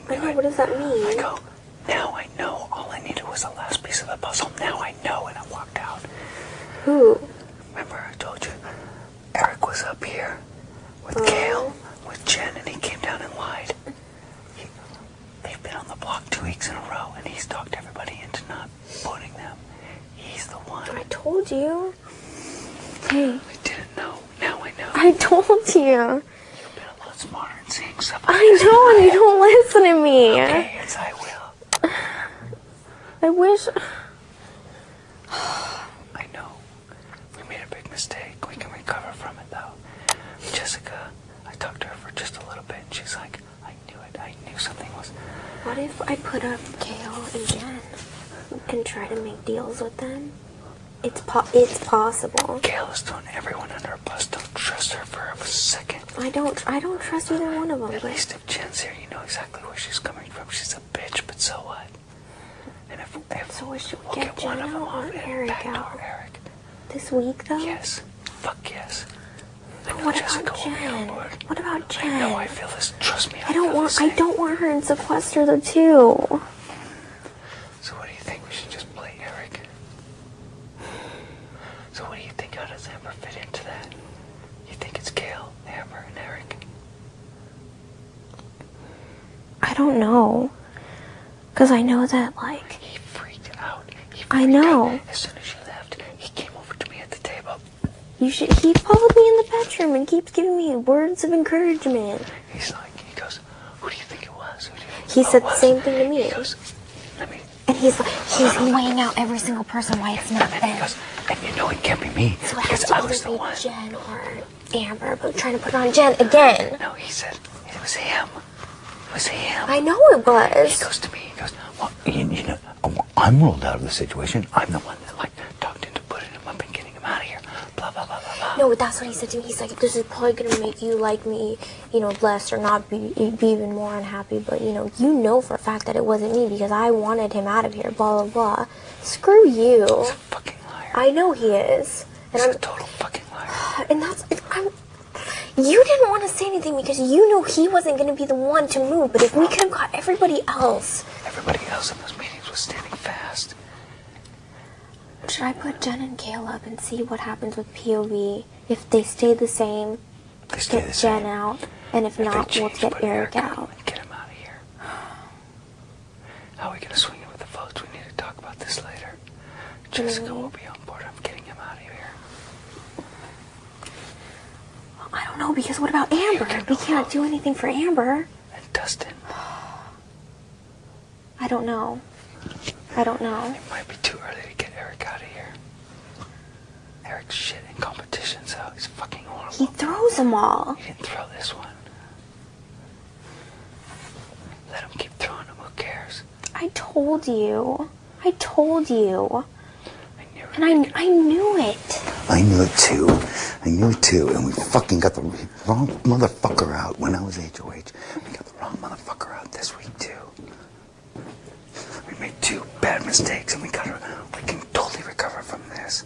I know, it. what does that mean? I go, now I know. All I needed was the last piece of the puzzle. Now I know, and I walked out. Who? Remember I told you Eric was up here with Gail, with Jen, and he came down and lied. They've been on the block 2 weeks in a row, and he's talked everybody into not voting them. He's the one. I told you. Hey. I didn't know. Now I know. I told you. You've been a lot smarter in seeing stuff. I know, and you don't listen to me. Okay, yes, I will. I wish... I know. We made a big mistake. We can recover from it, though. Jessica, I talked to her for just a little bit, and she's like, I knew it. I knew something was... What if I put up Gail and Jen and try to make deals with them? It's possible. Gail has thrown everyone under a bus. Don't trust her for a second. I don't trust either one of them. At least if Jen's here, you know exactly where she's coming from. She's a bitch, but so what? And if so we should we'll get one Jen of them out off or and Eric backdoor out. Eric. This week, though? Yes. Fuck yes. But what about Jen? What about Jen? I know I feel this. Trust me. I don't want her in sequester though too. So what do you think? We should just play Eric? So what do you think? How does Amber fit into that? You think it's Gail, Amber, and Eric? I don't know. Because I know that, like... He freaked out. I know. Out. As soon as you left, he came over to me at the table. He followed me in the bedroom and keeps giving me words of encouragement. He goes, who do you think it was? He said the same thing to me. He goes, and he's weighing out every single person why it's not them. He goes, and you know it can't be me. So it has because to I either was the be one. Jen or Amber, but trying to put it on Jen again. No, he said it was him. It was him. I know it was. He goes to me, he goes, well, you know, I'm ruled out of the situation. I'm the one that, like, talked into putting him up and getting him out of here. Blah, blah, blah, blah, blah. No, that's what he said to me. He's like, this is probably going to make you like me, you know, less or not be even more unhappy. But, you know for a fact that it wasn't me because I wanted him out of here, blah, blah, blah. Screw you. He's a fucking liar. I know he is. And He's a total fucking liar. And you didn't want to say anything because you knew he wasn't going to be the one to move. But if we could have got everybody else. Everybody else in those meetings was standing fast. Should I put Jen and Gail up and see what happens with POV? If they stay the same, get Jen out. And if not, we'll get Eric out. And get him out of here. How are we going to swing it with the votes? We need to talk about this later. Jessica will be on board. I'm getting him out of here. I don't know, because what about Amber? We can't do anything for Amber. And Dustin. I don't know. I don't know. It might be too early to get Eric out of here. Eric's shit in competition, so he's fucking horrible. He throws them all. He didn't throw this one. Let him keep throwing them. Who cares? I told you. I told you. And I knew it. I knew it too. I knew it too. And we fucking got the wrong motherfucker out when I was HOH. We got the wrong motherfucker out this week too. We made 2 bad mistakes and we can totally recover from this.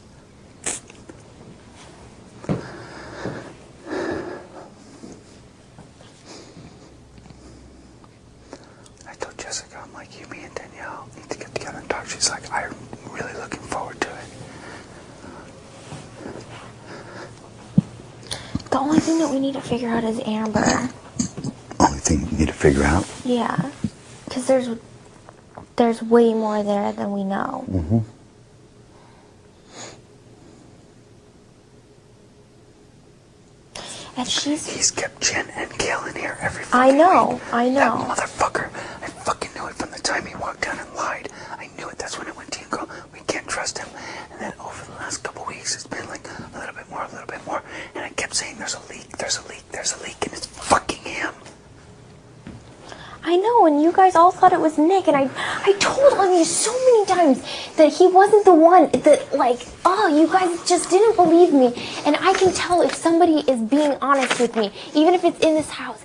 I told Jessica, I'm like, you, me, and Danielle need to get together and talk. She's like, I'm really looking forward to it. The only thing that we need to figure out is Amber. Only thing you need to figure out? Yeah. Because there's way more there than we know. Mm-hmm. And He's kept Jen and Gail in here every fucking I know. week. I know. That motherfucker. I fucking knew it from the time he walked down and lied. I knew it. That's when I went to you and go, we can't trust him. And then over the last couple weeks, it's been like a little bit more. And I kept saying, there's a leak, and it's fucking him. I know, and you guys all thought it was Nick, and I told on you so many times that he wasn't the one, that, like, oh, you guys just didn't believe me, and I can tell if somebody is being honest with me, even if it's in this house.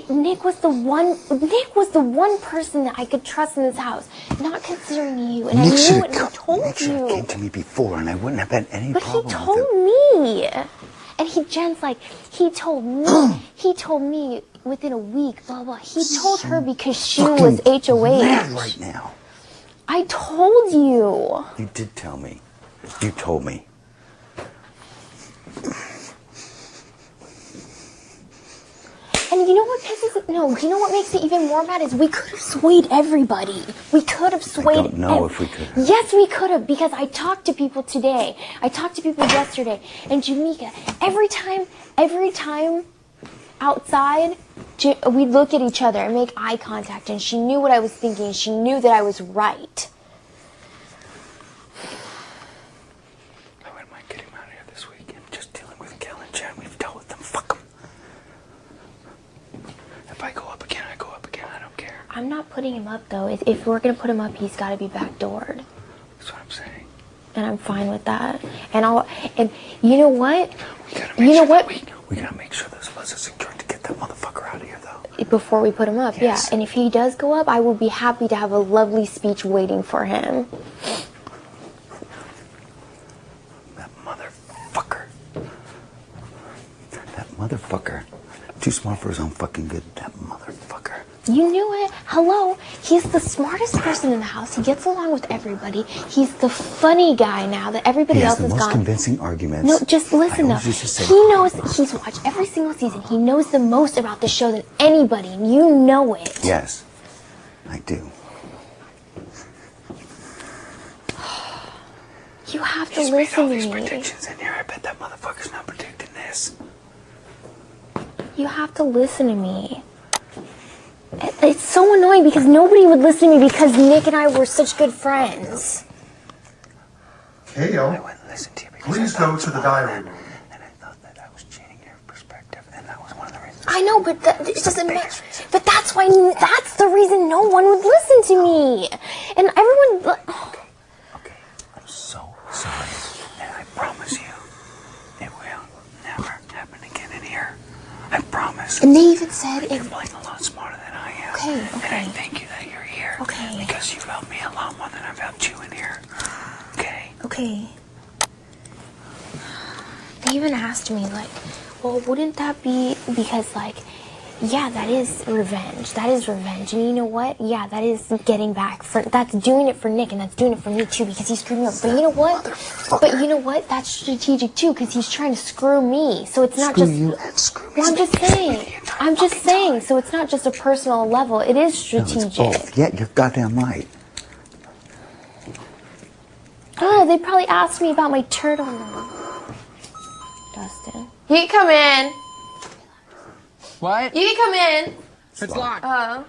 Nick was the one person that I could trust in this house, not considering you, and Nick I knew it, and I told Nick should have came to me before, and I wouldn't have had any but problem with it. But he told me. And Jen's like, he told me within a week, blah, blah. He told her because she was HOH. Mad right now. I told you. You did tell me. You told me. And you know what makes it even more mad is we could have swayed everybody. We could have swayed. I don't know if we could have. Yes, we could have, because I talked to people today. I talked to people yesterday. And Jamaica, every time outside, we'd look at each other and make eye contact, and she knew what I was thinking. She knew that I was right. I wouldn't mind getting him out of here this week and just dealing with Kel and Jen. We've dealt with them. Fuck them. If I go up again, I go up again. I don't care. I'm not putting him up, though. If we're going to put him up, he's got to be backdoored. That's what I'm saying. And I'm fine with that. And you know what? We gotta make sure those of us are secured to get that motherfucker out of here, though. Before we put him up, Yes. yeah. And if he does go up, I will be happy to have a lovely speech waiting for him. That motherfucker. That motherfucker. Too smart for his own fucking good. That motherfucker. You knew it. Hello. He's the smartest person in the house. He gets along with everybody. He's the funny guy now that everybody else He has is the most gone. convincing arguments. No, just listen though. He knows, he's watched every single season. He knows the most about the show than anybody, and you know it. Yes, I do. You have to He's made listen all to these me. predictions in here. I bet that motherfucker's not predicting this. You have to listen to me. It's so annoying because nobody would listen to me because Nick and I were such good friends. I Kale, wouldn't listen to you because please I thought go to the you diary were room. And I thought that I was changing your perspective, and that was one of the reasons. I know, but it doesn't matter. biggest reason. But that's the reason no one would listen to me. And everyone... Okay, I'm so sorry, and I promise you, it will never happen again in here. I promise. And they even said You're if... playing a lot smarter than I am. Okay, And okay. I thank you that you're here. Okay. Because you've helped me a lot more than I've helped you in here. Okay? Okay. They even asked me, like, well, wouldn't that be because, like, yeah, that is revenge. That is revenge. And you know what? Yeah, that is getting back. That's doing it for Nick, and that's doing it for me, too, because he screwed me up. But you know what? That's strategic, too, because he's trying to screw me. So it's not Screw just... you and screw me. Well, I'm just saying. So it's not just a personal level. It is No, strategic. it's both. Yeah, you're goddamn right. Oh, they probably asked me about my turtle. Dustin. You can come in. What? You can come in. It's locked. Oh.